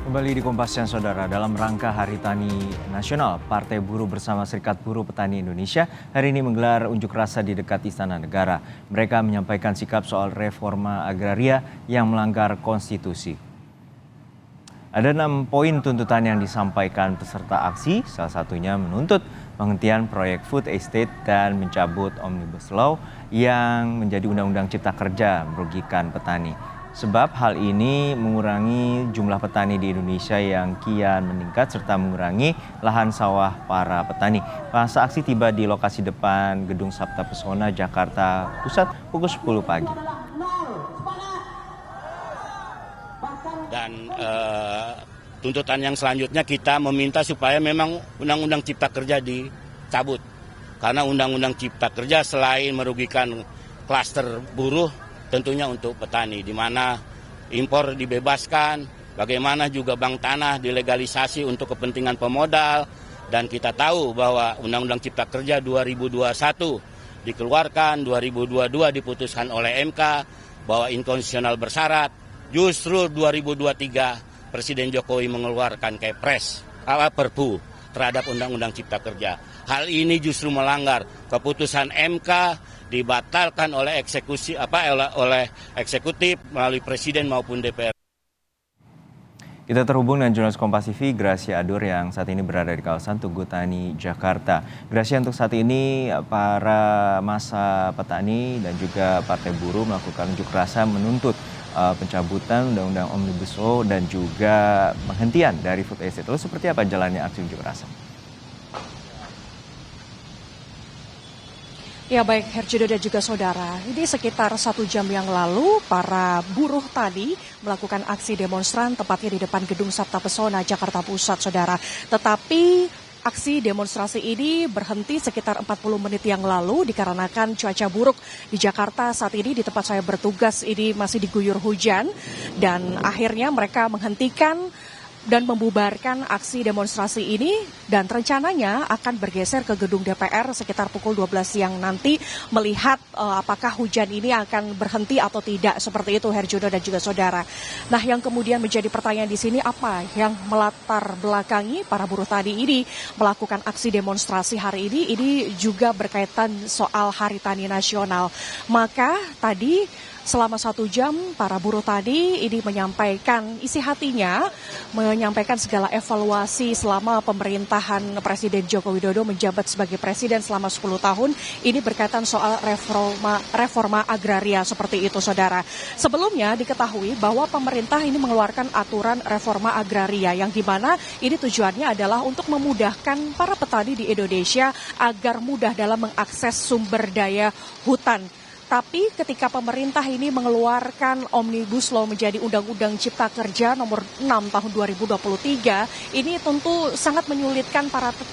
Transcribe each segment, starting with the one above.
Kembali di Kompas Siang Saudara, dalam rangka Hari Tani Nasional, Partai Buruh bersama Serikat Buruh Petani Indonesia hari ini menggelar unjuk rasa di dekat Istana Negara. Mereka menyampaikan sikap soal reforma agraria yang melanggar konstitusi. Ada 6 poin tuntutan yang disampaikan peserta aksi, salah satunya menuntut penghentian proyek food estate dan mencabut Omnibus Law yang menjadi Undang-Undang Cipta Kerja merugikan petani. Sebab hal ini mengurangi jumlah petani di Indonesia yang kian meningkat serta mengurangi lahan sawah para petani. Masa aksi tiba di lokasi depan Gedung Sabta Pesona, Jakarta Pusat pukul 10 pagi. Dan tuntutan yang selanjutnya kita meminta supaya memang Undang-Undang Cipta Kerja dicabut. Karena Undang-Undang Cipta Kerja selain merugikan klaster buruh, tentunya untuk petani, di mana impor dibebaskan, bagaimana juga bank tanah dilegalisasi untuk kepentingan pemodal, dan kita tahu bahwa Undang-Undang Cipta Kerja 2021 dikeluarkan, 2022 diputuskan oleh MK bahwa inkonstitusional bersyarat, justru 2023 Presiden Jokowi mengeluarkan Kepres, Perpu terhadap Undang-Undang Cipta Kerja. Hal ini justru melanggar keputusan MK, dibatalkan oleh eksekutif melalui Presiden maupun DPR. Kita terhubung dengan jurnalis Kompas TV, Gracia Adur yang saat ini berada di kawasan Tugu Tani, Jakarta. Gracia, untuk saat ini para massa petani dan juga Partai Buruh melakukan unjuk rasa menuntut pencabutan Undang-Undang Omnibus Law dan juga penghentian dari food estate. Lalu seperti apa jalannya aksi unjuk rasa? Ya baik Herjudo dan juga saudara, ini sekitar 1 jam yang lalu para buruh tadi melakukan aksi demonstran tepatnya di depan Gedung Sabta Pesona, Jakarta Pusat, saudara. Tetapi aksi demonstrasi ini berhenti sekitar 40 menit yang lalu dikarenakan cuaca buruk di Jakarta saat ini. Di tempat saya bertugas ini masih diguyur hujan dan akhirnya mereka menghentikan dan membubarkan aksi demonstrasi ini dan rencananya akan bergeser ke gedung DPR sekitar pukul 12 siang nanti melihat apakah hujan ini akan berhenti atau tidak, seperti itu Herjudo dan juga saudara. Nah, yang kemudian menjadi pertanyaan di sini, apa yang melatar belakangi para buruh tadi ini melakukan aksi demonstrasi hari ini juga berkaitan soal Hari Tani Nasional. Maka tadi selama 1 jam para buruh tadi ini menyampaikan isi hatinya, menyampaikan segala evaluasi selama pemerintahan Presiden Joko Widodo menjabat sebagai presiden selama 10 tahun. Ini berkaitan soal reforma agraria, seperti itu saudara. Sebelumnya diketahui bahwa pemerintah ini mengeluarkan aturan reforma agraria yang dimana ini tujuannya adalah untuk memudahkan para petani di Indonesia agar mudah dalam mengakses sumber daya hutan. Tapi ketika pemerintah ini mengeluarkan Omnibus Law menjadi Undang-Undang Cipta Kerja nomor 6 tahun 2023, ini tentu sangat menyulitkan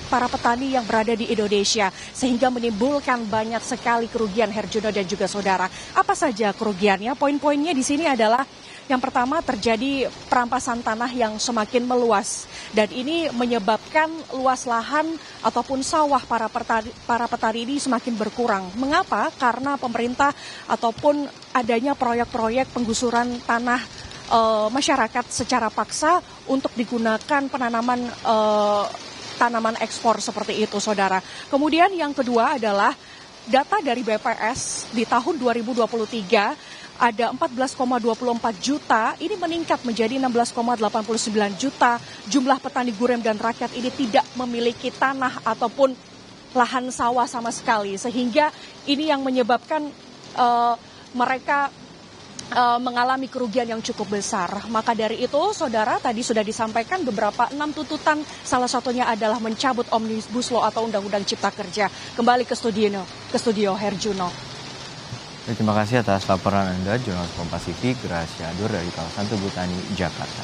para petani yang berada di Indonesia sehingga menimbulkan banyak sekali kerugian Herjuno dan juga saudara. Apa saja kerugiannya? Poin-poinnya di sini adalah yang pertama, terjadi perampasan tanah yang semakin meluas dan ini menyebabkan luas lahan ataupun sawah para petani ini semakin berkurang. Mengapa? Karena pemerintah ataupun adanya proyek-proyek penggusuran tanah masyarakat secara paksa untuk digunakan penanaman tanaman ekspor, seperti itu saudara. Kemudian yang kedua adalah data dari BPS di tahun 2023 ada 14,24 juta, ini meningkat menjadi 16,89 juta. Jumlah petani gurem dan rakyat ini tidak memiliki tanah ataupun lahan sawah sama sekali. Sehingga ini yang menyebabkan mereka mengalami kerugian yang cukup besar. Maka dari itu, saudara, tadi sudah disampaikan beberapa 6 tuntutan. Salah satunya adalah mencabut Omnibus Law atau Undang-Undang Cipta Kerja. Kembali ke studio Herjuno. Terima kasih atas laporan Anda, jurnalis Kompas TV, Gracia Adur dari kawasan Tugu Tani, Jakarta.